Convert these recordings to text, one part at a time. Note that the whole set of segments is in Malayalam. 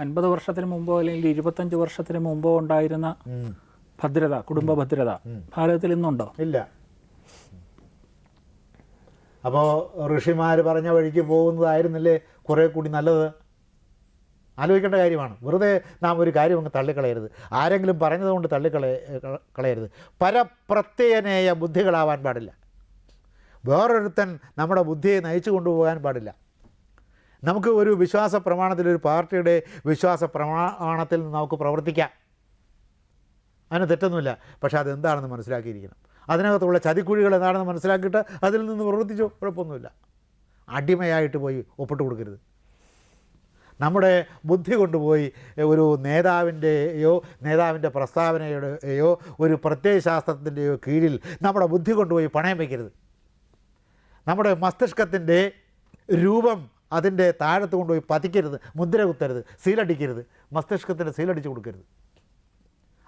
50 വർഷത്തിന് മുമ്പോ അല്ലെങ്കിൽ 25 വർഷത്തിന് മുമ്പോ ഉണ്ടായിരുന്ന ഭദ്രത, കുടുംബ ഭദ്രത ഭാരതത്തിൽ ഇന്നുണ്ടോ? ഇല്ല. അപ്പോൾ ഋഷിമാർ പറഞ്ഞ വഴിക്ക് പോകുന്നതായിരുന്നില്ലേ കുറേ കൂടി നല്ലത്? ആലോചിക്കേണ്ട കാര്യമാണ്. വെറുതെ നാം ഒരു കാര്യം അങ്ങ് തള്ളിക്കളയരുത്. ആരെങ്കിലും പറഞ്ഞതുകൊണ്ട് കളയരുത്. പരപ്രത്യയനേയ ബുദ്ധികളാവാൻ പാടില്ല. വേറൊരുത്തൻ നമ്മുടെ ബുദ്ധിയെ നയിച്ചു കൊണ്ടുപോകാൻ പാടില്ല. നമുക്ക് ഒരു വിശ്വാസ പ്രമാണത്തിൽ, ഒരു പാർട്ടിയുടെ വിശ്വാസ പ്രമാണത്തിൽ നിന്ന് നമുക്ക് പ്രവർത്തിക്കാം, അതിന് തെറ്റൊന്നുമില്ല. പക്ഷേ അതെന്താണെന്ന് മനസ്സിലാക്കിയിരിക്കണം. അതിനകത്തുള്ള ചതിക്കുഴികൾ എന്താണെന്ന് മനസ്സിലാക്കിയിട്ട് അതിൽ നിന്ന് പ്രവർത്തിച്ചോ, കുഴപ്പമൊന്നുമില്ല. അടിമയായിട്ട് പോയി ഒപ്പിട്ട് കൊടുക്കരുത്. നമ്മുടെ ബുദ്ധി കൊണ്ടുപോയി ഒരു നേതാവിൻ്റെ പ്രസ്താവനയുടെയോ ഒരു പ്രത്യയശാസ്ത്രത്തിൻ്റെയോ കീഴിൽ നമ്മുടെ ബുദ്ധി കൊണ്ടുപോയി പണയം വയ്ക്കരുത്. നമ്മുടെ മസ്തിഷ്കത്തിൻ്റെ രൂപം അതിൻ്റെ താഴത്ത് കൊണ്ടുപോയി പതിക്കരുത്, മുദ്ര കുത്തരുത്, സീലടിക്കരുത്, മസ്തിഷ്കത്തിൻ്റെ സീലടിച്ച് കൊടുക്കരുത്.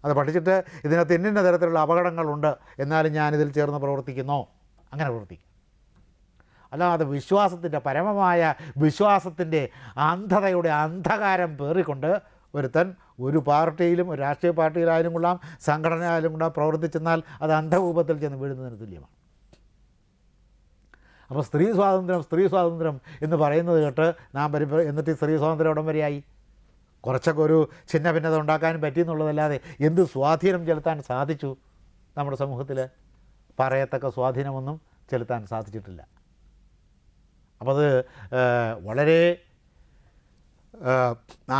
അത് പഠിച്ചിട്ട് ഇതിനകത്ത് ഇന്ന തരത്തിലുള്ള അപകടങ്ങളുണ്ട്, എന്നാലും ഞാനിതിൽ ചേർന്ന് പ്രവർത്തിക്കുന്നോ, അങ്ങനെ പ്രവർത്തിക്കും. അല്ലാതെ വിശ്വാസത്തിൻ്റെ പരമമായ വിശ്വാസത്തിൻ്റെ അന്ധതയുടെ അന്ധകാരം പേറിക്കൊണ്ട് ഒരുത്തൻ ഒരു പാർട്ടിയിലും, ഒരു രാഷ്ട്രീയ പാർട്ടിയിലായാലും കൊള്ളാം, സംഘടനയായാലും കൊള്ളാം പ്രവർത്തിച്ചെന്നാൽ അത് അന്ധകൂപത്തിൽ ചെന്ന് വീഴുന്നതിന് തുല്യമാണ്. അപ്പോൾ സ്ത്രീ സ്വാതന്ത്ര്യം എന്ന് പറയുന്നത് കേട്ട് നാം എന്നിട്ട് സ്ത്രീ സ്വാതന്ത്ര്യം ഉടൻ വരെയായി. കുറച്ചൊക്കെ ഒരു ചിന്ന ഭിന്നത ഉണ്ടാക്കാനും പറ്റിയെന്നുള്ളതല്ലാതെ എന്ത് സ്വാധീനം ചെലുത്താൻ സാധിച്ചു നമ്മുടെ സമൂഹത്തിൽ? പറയത്തക്ക സ്വാധീനമൊന്നും ചെലുത്താൻ സാധിച്ചിട്ടില്ല. അപ്പോൾ അത് വളരെ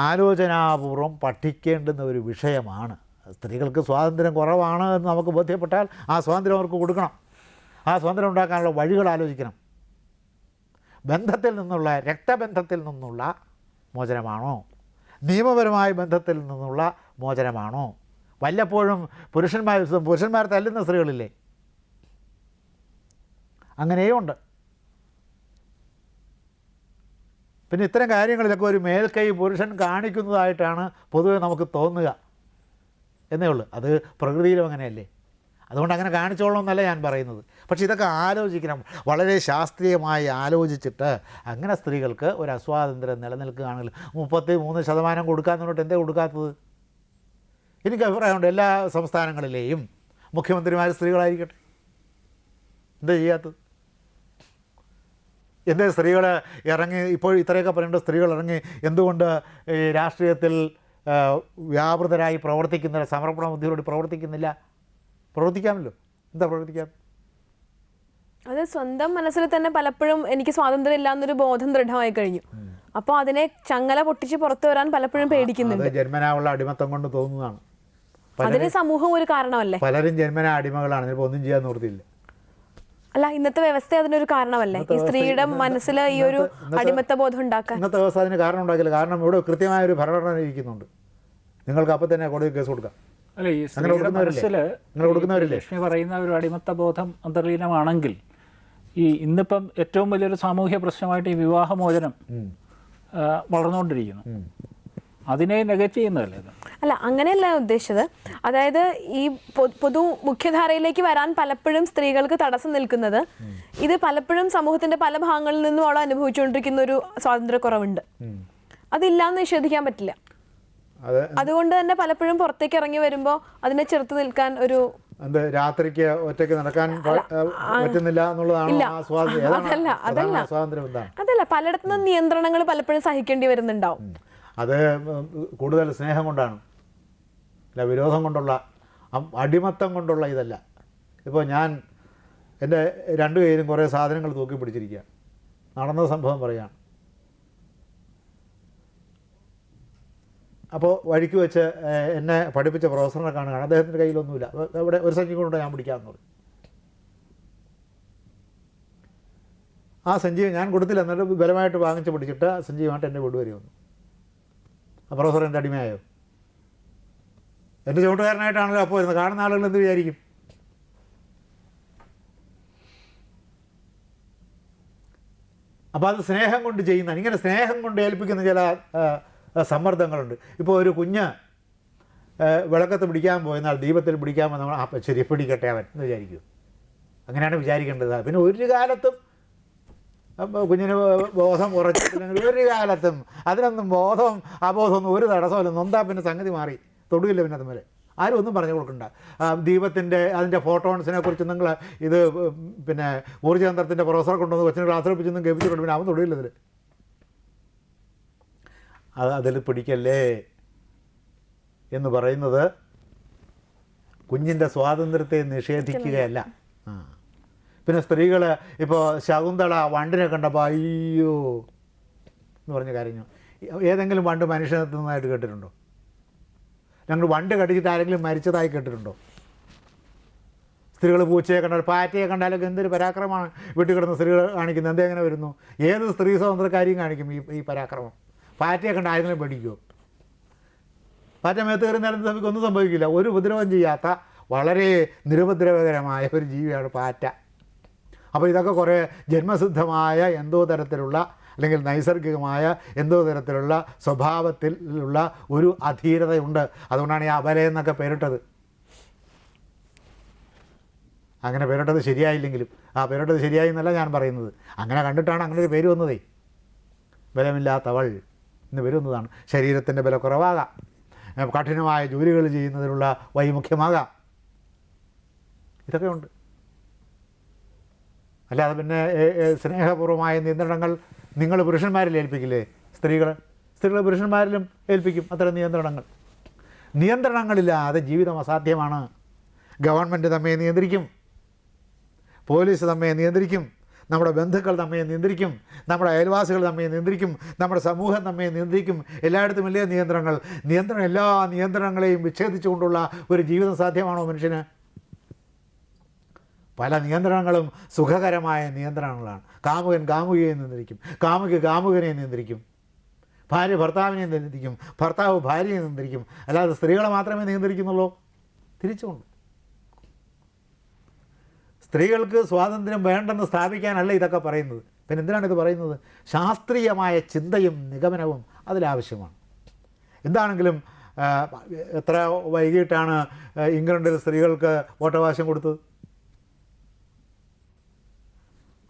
ആലോചനാപൂർവം പഠിക്കേണ്ടുന്ന ഒരു വിഷയമാണ്. സ്ത്രീകൾക്ക് സ്വാതന്ത്ര്യം കുറവാണ് എന്ന് നമുക്ക് ബോധ്യപ്പെട്ടാൽ ആ സ്വാതന്ത്ര്യം അവർക്ക് കൊടുക്കണം. ആ സ്വാതന്ത്ര്യം ഉണ്ടാക്കാനുള്ള വഴികൾ ആലോചിക്കണം. ബന്ധത്തിൽ നിന്നുള്ള, രക്തബന്ധത്തിൽ നിന്നുള്ള മോചനമാണോ, നിയമപരമായ ബന്ധത്തിൽ നിന്നുള്ള മോചനമാണോ? വല്ലപ്പോഴും പുരുഷന്മാർ തല്ലുന്ന സ്ത്രീകളില്ലേ? അങ്ങനെയുണ്ട്. പിന്നെ ഇത്തരം കാര്യങ്ങളിലൊക്കെ ഒരു മേൽക്കൈ പുരുഷൻ കാണിക്കുന്നതായിട്ടാണ് പൊതുവെ നമുക്ക് തോന്നുക എന്നേ ഉള്ളൂ. അത് പ്രകൃതിയിലും അങ്ങനെയല്ലേ. അതുകൊണ്ട് അങ്ങനെ കാണിച്ചോളണമെന്നല്ല ഞാൻ പറയുന്നത്. പക്ഷേ ഇതൊക്കെ ആലോചിക്കണം, വളരെ ശാസ്ത്രീയമായി ആലോചിച്ചിട്ട്. അങ്ങനെ സ്ത്രീകൾക്ക് ഒരു അസ്വാതന്ത്ര്യം നിലനിൽക്കുകയാണെങ്കിൽ 33% കൊടുക്കാമെന്ന് പറഞ്ഞിട്ട് എന്തേ കൊടുക്കാത്തത്? എനിക്ക് അഭിപ്രായമുണ്ട് എല്ലാ സംസ്ഥാനങ്ങളിലെയും മുഖ്യമന്ത്രിമാർ സ്ത്രീകളായിരിക്കട്ടെ. എന്താ ചെയ്യാത്തത്? എന്തേ സ്ത്രീകൾ ഇറങ്ങി, ഇപ്പോൾ ഇത്രയൊക്കെ പറയേണ്ട സ്ത്രീകൾ ഇറങ്ങി എന്തുകൊണ്ട് ഈ രാഷ്ട്രീയത്തിൽ വ്യാപൃതരായി പ്രവർത്തിക്കുന്നില്ല, സമർപ്പണ ബുദ്ധിയോട് പ്രവർത്തിക്കുന്നില്ല? പ്രവർത്തിക്കാമല്ലോ. എന്താ പ്രവർത്തിക്കാം? അത് സ്വന്തം മനസ്സിൽ തന്നെ പലപ്പോഴും എനിക്ക് സ്വാതന്ത്ര്യം ഇല്ലാന്നൊരു ബോധം ദൃഢമായി കഴിഞ്ഞു. അപ്പോൾ അതിനെ ചങ്ങല പൊട്ടിച്ച് പുറത്തു വരാൻ പലപ്പോഴും പേടിക്കുന്നുണ്ട്. ജന്മനാവുള്ള അടിമത്തം കൊണ്ട് തോന്നുന്നതാണ്. അതിന് സമൂഹം ഒരു കാരണമല്ലേ? പലരും ജന്മനാ അടിമകളാണ്, ഇപ്പോൾ ഒന്നും ചെയ്യാൻ നിർത്തിയില്ല. അല്ല, ഇന്നത്തെ വ്യവസ്ഥ അതിനൊരു കാരണമല്ലേ? ഈ സ്ത്രീയുടെ മനസ്സിൽ ഈ ഒരു അടിമത്ത ബോധം ഉണ്ടാക്കാൻ ഇന്നത്തെ വ്യവസ്ഥ അതിന് കാരണം ഉണ്ടാക്കില്ല. കാരണം ഇവിടെ കൃത്യമായ ഒരു ഭരണഘടന ഇരിക്കുന്നുണ്ട്. നിങ്ങൾക്ക് അപ്പം തന്നെ കോടതി കേസ് കൊടുക്കാം. അല്ല, ഈ സ്ത്രീയുടെ മനസ്സിൽ ലക്ഷ്മി പറയുന്ന ഒരു അടിമത്ത ബോധം അന്തർലീനമാണെങ്കിൽ ഇന്നിപ്പം ഏറ്റവും വലിയൊരു സാമൂഹ്യ പ്രശ്നമായിട്ട് ഈ വിവാഹമോചനം വളർന്നുകൊണ്ടിരിക്കുന്നു. അതിനെ നെഗറ്റ് ചെയ്യുന്നതല്ലേ ഇത്? അല്ല, അങ്ങനെയല്ല ഉദ്ദേശിച്ചത്. അതായത് ഈ മുഖ്യധാരയിലേക്ക് വരാൻ പലപ്പോഴും സ്ത്രീകൾക്ക് തടസ്സം നിൽക്കുന്നത് ഇത് പലപ്പോഴും സമൂഹത്തിന്റെ പല ഭാഗങ്ങളിൽ നിന്നും അവൾ അനുഭവിച്ചുകൊണ്ടിരിക്കുന്ന ഒരു സ്വാതന്ത്ര്യക്കുറവുണ്ട്. അതില്ലാന്ന് നിഷേധിക്കാൻ പറ്റില്ല. അതുകൊണ്ട് തന്നെ പലപ്പോഴും പുറത്തേക്ക് ഇറങ്ങി വരുമ്പോൾ അതിനെ ചെറുത്ത് നിൽക്കാൻ ഒരു രാത്രിക്ക് ഒറ്റയ്ക്ക് നടക്കാൻ പറ്റുന്നില്ല എന്നുള്ളതാണ്. അതല്ല, പലയിടത്തുനിന്നും നിയന്ത്രണങ്ങൾ പലപ്പോഴും സഹിക്കേണ്ടി വരുന്നുണ്ടാവും. അത് കൂടുതൽ സ്നേഹം കൊണ്ടാണ്, അല്ല വിരോധം കൊണ്ടുള്ള, അടിമത്തം കൊണ്ടുള്ള ഇതല്ല. ഇപ്പോൾ ഞാൻ എൻ്റെ 2 കൈയിലും കുറേ സാധനങ്ങൾ തൂക്കി പിടിച്ചിരിക്കുക. നടന്ന സംഭവം പറയുകയാണ്. അപ്പോൾ വഴിക്ക് വെച്ച് എന്നെ പഠിപ്പിച്ച പ്രൊഫസറിനെ കാണുകയാണ്. അദ്ദേഹത്തിൻ്റെ കയ്യിലൊന്നുമില്ല. ഇവിടെ ഒരു സഞ്ചി കൊണ്ട് ഞാൻ പിടിക്കാമെന്ന് പറയും. ആ സഞ്ചി ഞാൻ കൊടുത്തില്ല. എന്നിട്ട് ബലമായിട്ട് വാങ്ങിച്ച് പിടിച്ചിട്ട് ആ സഞ്ചിയുമായിട്ട് എൻ്റെ വീട് വരെ വന്നു. ആ പ്രൊഫസർ എൻ്റെ അടിമയായോ? എൻ്റെ ചുവട്ടുകാരനായിട്ടാണല്ലോ അപ്പോൾ വരുന്നത്. കാണുന്ന ആളുകൾ എന്ത് വിചാരിക്കും? അപ്പോൾ അത് സ്നേഹം കൊണ്ട് ചെയ്യുന്നതാണ്. ഇങ്ങനെ സ്നേഹം കൊണ്ട് ഏൽപ്പിക്കുന്ന ചില സമ്മർദ്ദങ്ങളുണ്ട്. ഇപ്പോൾ ഒരു കുഞ്ഞ് വിളക്കത്ത് പിടിക്കാൻ പോയെന്നാൽ ദീപത്തിൽ പിടിക്കാൻ നമ്മൾ ശരി പിടിക്കട്ടെ അവൻ എന്ന് വിചാരിക്കും. അങ്ങനെയാണ് വിചാരിക്കേണ്ടത്. പിന്നെ ഒരു കാലത്തും കുഞ്ഞിന് ബോധം ഉറച്ചിട്ടില്ലെങ്കിൽ ഒരു കാലത്തും അതിനൊന്നും ബോധവും അബോധമൊന്നും ഒരു തടസ്സമല്ല. നൊന്താ പിന്നെ സംഗതി മാറി, തൊടുകില്ല പിന്നെ അതുപോലെ. ആരും ഒന്നും പറഞ്ഞു കൊടുക്കണ്ട. ദീപത്തിൻ്റെ അതിൻ്റെ ഫോട്ടോൺസിനെ കുറിച്ച് നിങ്ങൾ ഇത് പിന്നെ ഊർജ്ജതന്ത്രത്തിൻ്റെ പ്രൊഫസറെ കൊണ്ടുവന്ന് കൊച്ചിനെ ക്ലാസ് പഠിപ്പിച്ചൊന്നും കേൾപ്പിച്ചിട്ടുണ്ട്, പിന്നെ അവൻ തൊടുകില്ല ഇതിൽ. അതിൽ പിടിക്കല്ലേ എന്ന് പറയുന്നത് കുഞ്ഞിൻ്റെ സ്വാതന്ത്ര്യത്തെ നിഷേധിക്കുകയല്ല. പിന്നെ സ്ത്രീകൾ ഇപ്പോൾ ശകുന്തള വണ്ടിനെ കണ്ടപ്പോൾ അയ്യോ എന്ന് പറഞ്ഞ കരഞ്ഞു. ഏതെങ്കിലും വണ്ട് മനുഷ്യനെ തിന്നതായിട്ട് കേട്ടിട്ടുണ്ടോ? ഞങ്ങൾ വണ്ട് കടിച്ചിട്ട് ആരെങ്കിലും മരിച്ചതായി കേട്ടിട്ടുണ്ടോ? സ്ത്രീകൾ പൂച്ചയെ കണ്ടാൽ പാറ്റയെ കണ്ടാലൊക്കെ എന്തൊരു പരാക്രമമാണ് വീട്ടിൽ കിടന്ന സ്ത്രീകൾ കാണിക്കുന്നത്. എന്തെങ്ങനെ വരുന്നു? ഏത് സ്ത്രീ സ്വാതന്ത്ര്യക്കാരിയും കാണിക്കും ഈ പരാക്രമം. പാറ്റയെ കണ്ട ആരെങ്കിലും പഠിക്കുമോ? പാറ്റ മേത്ത് കയറുന്നാലും നമുക്ക് ഒന്നും സംഭവിക്കില്ല. ഒരു ഉപദ്രവം ചെയ്യാത്ത വളരെ നിരുപദ്രവകരമായ ഒരു ജീവിയാണ് പാറ്റ. അപ്പോൾ ഇതൊക്കെ കുറേ ജന്മസിദ്ധമായ എന്തോ തരത്തിലുള്ള അല്ലെങ്കിൽ നൈസർഗികമായ എന്തോ തരത്തിലുള്ള സ്വഭാവത്തിലുള്ള ഒരു അധീരതയുണ്ട്. അതുകൊണ്ടാണ് ഈ അബലയെന്നൊക്കെ പേരിട്ടത്. അങ്ങനെ പേരിട്ടത് ശരിയായില്ലെങ്കിലും പേരിട്ടത് ശരിയായി എന്നല്ല ഞാൻ പറയുന്നത്. അങ്ങനെ കണ്ടിട്ടാണ് അങ്ങനെ ഒരു പേര് വന്നതേ. ബലമില്ലാത്തവൾ എന്ന് വരുന്നതാണ്. ശരീരത്തിൻ്റെ ബലം കുറവാകാം, കഠിനമായ ജോലികൾ ചെയ്യുന്നതിനുള്ള വൈമുഖ്യമാകാം, ഇതൊക്കെ ഉണ്ട്. അല്ലാതെ പിന്നെ സ്നേഹപൂർവമായ നിയന്ത്രണങ്ങൾ നിങ്ങൾ പുരുഷന്മാരിൽ ഏൽപ്പിക്കില്ലേ? സ്ത്രീകൾ പുരുഷന്മാരിലും ഏൽപ്പിക്കും അത്തരം നിയന്ത്രണങ്ങളില്ലാതെ ജീവിതം അസാധ്യമാണ്. ഗവൺമെൻറ് നമ്മെ നിയന്ത്രിക്കും, പോലീസ് നമ്മെ നിയന്ത്രിക്കും, നമ്മുടെ ബന്ധുക്കൾ നമ്മെ നിയന്ത്രിക്കും, നമ്മുടെ അയൽവാസികൾ നമ്മെ നിയന്ത്രിക്കും, നമ്മുടെ സമൂഹം നമ്മെ നിയന്ത്രിക്കും. എല്ലായിടത്തും വലിയ നിയന്ത്രണം എല്ലാ നിയന്ത്രണങ്ങളെയും വിച്ഛേദിച്ചുകൊണ്ടുള്ള ഒരു ജീവിതം സാധ്യമാണോ മനുഷ്യന്? പല നിയന്ത്രണങ്ങളും സുഖകരമായ നിയന്ത്രണങ്ങളാണ്. കാമുകൻ കാമുകിയെ നിയന്ത്രിക്കും, കാമുകി കാമുകനെ നിയന്ത്രിക്കും, ഭാര്യ ഭർത്താവിനെ നിയന്ത്രിക്കും, ഭർത്താവ് ഭാര്യയെ നിയന്ത്രിക്കും. അല്ലാതെ സ്ത്രീകളെ മാത്രമേ നിയന്ത്രിക്കുന്നുള്ളൂ. തിരിച്ചുകൊണ്ട് സ്ത്രീകൾക്ക് സ്വാതന്ത്ര്യം വേണ്ടെന്ന് സ്ഥാപിക്കാനല്ല ഇതൊക്കെ പറയുന്നത്. പിന്നെ എന്തിനാണ് ഇത് പറയുന്നത്? ശാസ്ത്രീയമായ ചിന്തയും നിഗമനവും അതിലാവശ്യമാണ്. എന്താണെങ്കിലും എത്ര വൈകിട്ടാണ് ഇംഗ്ലണ്ടിൽ സ്ത്രീകൾക്ക് വോട്ടവകാശം കൊടുത്തത്?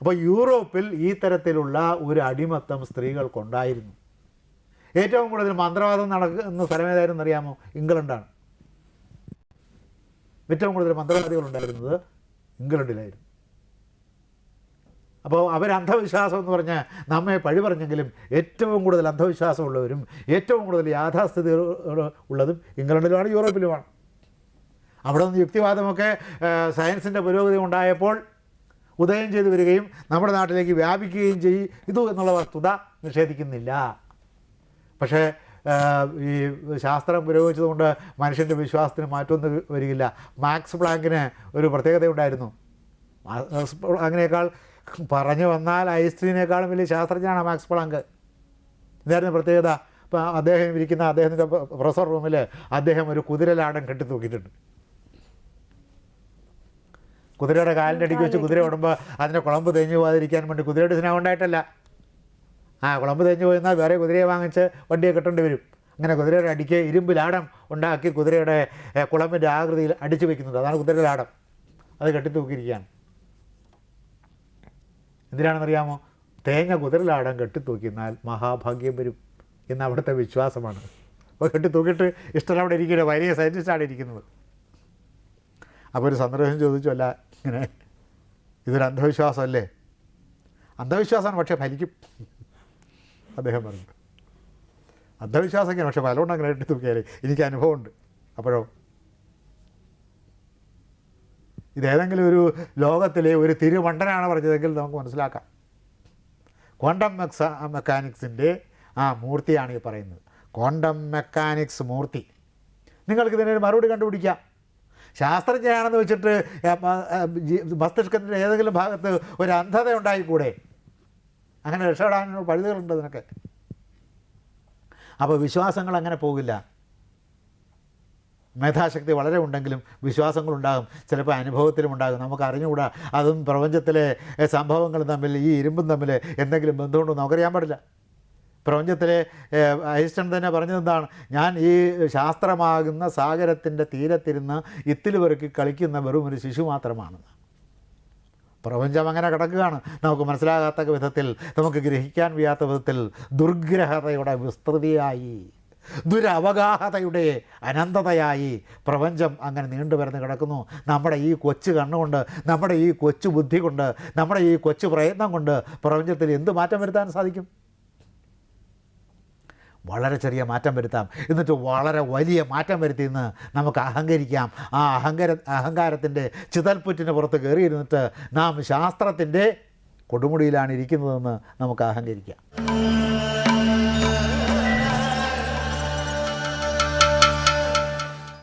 അപ്പോൾ യൂറോപ്പിൽ ഈ തരത്തിലുള്ള ഒരു അടിമത്തം സ്ത്രീകൾക്കുണ്ടായിരുന്നു. ഏറ്റവും കൂടുതൽ മന്ത്രവാദം നടക്കുന്ന സ്ഥലം ഏതായിരുന്നു അറിയാമോ? ഇംഗ്ലണ്ടാണ്. ഏറ്റവും കൂടുതൽ മന്ത്രവാദികളുണ്ടായിരുന്നത് ഇംഗ്ലണ്ടിലായിരുന്നു. അപ്പോൾ അവർ അന്ധവിശ്വാസം എന്ന് പറഞ്ഞാൽ നമ്മെ പഴി പറഞ്ഞെങ്കിലും ഏറ്റവും കൂടുതൽ അന്ധവിശ്വാസമുള്ളവരും ഏറ്റവും കൂടുതൽ യാഥാസ്ഥിതി ഉള്ളതും ഇംഗ്ലണ്ടിലുമാണ്, യൂറോപ്പിലുമാണ്. അവിടെ നിന്ന് യുക്തിവാദമൊക്കെ സയൻസിൻ്റെ പുരോഗതി ഉണ്ടായപ്പോൾ ഉദയം ചെയ്തു വരികയും നമ്മുടെ നാട്ടിലേക്ക് വ്യാപിക്കുകയും ചെയ്തു എന്നുള്ള വസ്തുത നിഷേധിക്കുന്നില്ല. പക്ഷേ ഈ ശാസ്ത്രം പുരോഗമിച്ചതുകൊണ്ട് മനുഷ്യൻ്റെ വിശ്വാസത്തിന് മാറ്റമൊന്നും വരികയില്ല. മാക്സ് പ്ലാങ്കിന് ഒരു പ്രത്യേകതയുണ്ടായിരുന്നു. അങ്ങനെയേക്കാൾ പറഞ്ഞു വന്നാൽ ഐൻസ്റ്റീനേക്കാളും വലിയ ശാസ്ത്രജ്ഞനാണ് മാക്സ് പ്ലാങ്ക്. ഇതായിരുന്നു പ്രത്യേകത. ഇപ്പോൾ അദ്ദേഹം ഇരിക്കുന്ന അദ്ദേഹത്തിൻ്റെ പ്രൊഫസർ റൂമിൽ അദ്ദേഹം ഒരു കുതിരലാടൻ കെട്ടിത്തൂക്കിയിട്ടുണ്ട്. കുതിരയുടെ കാലിൻ്റെ അടിക്ക് വെച്ച് കുതിര ഓടുമ്പോൾ അതിൻ്റെ കുളമ്പ് തേഞ്ഞു പോകാതിരിക്കാൻ വേണ്ടി കുതിരയുടെ സ്നേഹം ഉണ്ടായിട്ടല്ല. കുളമ്പ് തേഞ്ഞു പോയെന്നാൽ വേറെ കുതിരയെ വാങ്ങിച്ച് വണ്ടിയെ കെട്ടേണ്ടി വരും. അങ്ങനെ കുതിരയുടെ അടിക്ക് ഇരുമ്പ് ലാടം ഉണ്ടാക്കി കുതിരയുടെ കുളമ്പിൻ്റെ ആകൃതിയിൽ അടിച്ചു വയ്ക്കുന്നുണ്ട്. അതാണ് കുതിരയുടെ ലാടം. അത് കെട്ടിത്തൂക്കിയിരിക്കുകയാണ്. എന്തിനാണെന്നറിയാമോ? തേഞ്ഞ കുതിരലാടം കെട്ടിത്തൂക്കിന്നാൽ മഹാഭാഗ്യം വരും എന്ന് അവിടുത്തെ വിശ്വാസമാണ്. അപ്പോൾ കെട്ടിത്തൂക്കിയിട്ട് ഇഷ്ടം അവിടെ ഇരിക്കുന്നത്, വലിയ സയൻറ്റിസ്റ്റാണ് ഇരിക്കുന്നത്. അപ്പോൾ ഒരു സന്ദർഭം ചോദിച്ചു, അല്ല ഇങ്ങനെ ഇതൊരു അന്ധവിശ്വാസമല്ലേ? അന്ധവിശ്വാസമാണ്, പക്ഷേ ഫലിക്കും. അദ്ദേഹം പറഞ്ഞു അന്ധവിശ്വാസമൊക്കെയാണ്, പക്ഷേ ഫലമുണ്ട്. അങ്ങനെ കെട്ടി തൂക്കിയാലേ എനിക്ക് അനുഭവമുണ്ട്. അപ്പോഴോ ഇതേതെങ്കിലും ഒരു ലോകത്തിലെ ഒരു തിരുമണ്ടനാണ് പറഞ്ഞതെങ്കിൽ നമുക്ക് മനസ്സിലാക്കാം. ക്വാണ്ടം മെക്കാനിക്സിൻ്റെ മൂർത്തിയാണ് ഈ പറയുന്നത്. ക്വാണ്ടം മെക്കാനിക്സ് മൂർത്തി. നിങ്ങൾക്കിതിനൊരു മറുപടി കണ്ടുപിടിക്കാം. ശാസ്ത്രജ്ഞനാണെന്ന് വെച്ചിട്ട് മസ്തിഷ്കത്തിൻ്റെ ഏതെങ്കിലും ഭാഗത്ത് ഒരു അന്ധത ഉണ്ടായിക്കൂടെ? അങ്ങനെ രക്ഷപ്പെടാനുള്ള പഴുതുകളുണ്ട് ഇതിനൊക്കെ. അപ്പോൾ വിശ്വാസങ്ങൾ അങ്ങനെ പോകില്ല. മേധാശക്തി വളരെ ഉണ്ടെങ്കിലും വിശ്വാസങ്ങളുണ്ടാകും, ചിലപ്പോൾ അനുഭവത്തിലും ഉണ്ടാകും. നമുക്ക് അറിഞ്ഞുകൂടാ അതും പ്രപഞ്ചത്തിലെ സംഭവങ്ങളും തമ്മിൽ, ഈ ഇരുമ്പും തമ്മിൽ എന്തെങ്കിലും ബന്ധമുണ്ടോ നമുക്കറിയാൻ പാടില്ല. പ്രപഞ്ചത്തിലെ ഐൻസ്റ്റൈൻ തന്നെ പറഞ്ഞതെന്താണ്? ഞാൻ ഈ ശാസ്ത്രമാകുന്ന സാഗരത്തിൻ്റെ തീരത്തിരുന്ന് ഇത്തിൽ പെറുക്കി കളിക്കുന്ന വെറും ഒരു ശിശു മാത്രമാണ്. പ്രപഞ്ചം അങ്ങനെ കിടക്കുകയാണ്. നമുക്ക് മനസ്സിലാകാത്ത വിധത്തിൽ, നമുക്ക് ഗ്രഹിക്കാൻ വയ്യാത്ത വിധത്തിൽ ദുർഗ്രഹതയുടെ വിസ്തൃതിയായി, ദുരവഗാഹതയുടെ അനന്തതയായി പ്രപഞ്ചം അങ്ങനെ നീണ്ടുവരുന്ന് കിടക്കുന്നു. നമ്മുടെ ഈ കൊച്ചു കണ്ണുകൊണ്ട്, നമ്മുടെ ഈ കൊച്ചു ബുദ്ധി കൊണ്ട്, നമ്മുടെ ഈ കൊച്ചു പ്രയത്നം കൊണ്ട് പ്രപഞ്ചത്തിൽ എന്ത് മാറ്റം വരുത്താൻ സാധിക്കും? വളരെ ചെറിയ മാറ്റം വരുത്താം. എന്നിട്ട് വളരെ വലിയ മാറ്റം വരുത്തിയെന്ന് നമുക്ക് അഹങ്കരിക്കാം. ആ അഹങ്കാരത്തിൻ്റെ ചിതൽപ്പുറ്റിന് പുറത്ത് കയറിയിരുന്നിട്ട് നാം ശാസ്ത്രത്തിൻ്റെ കൊടുമുടിയിലാണ് ഇരിക്കുന്നതെന്ന് നമുക്ക് അഹങ്കരിക്കാം.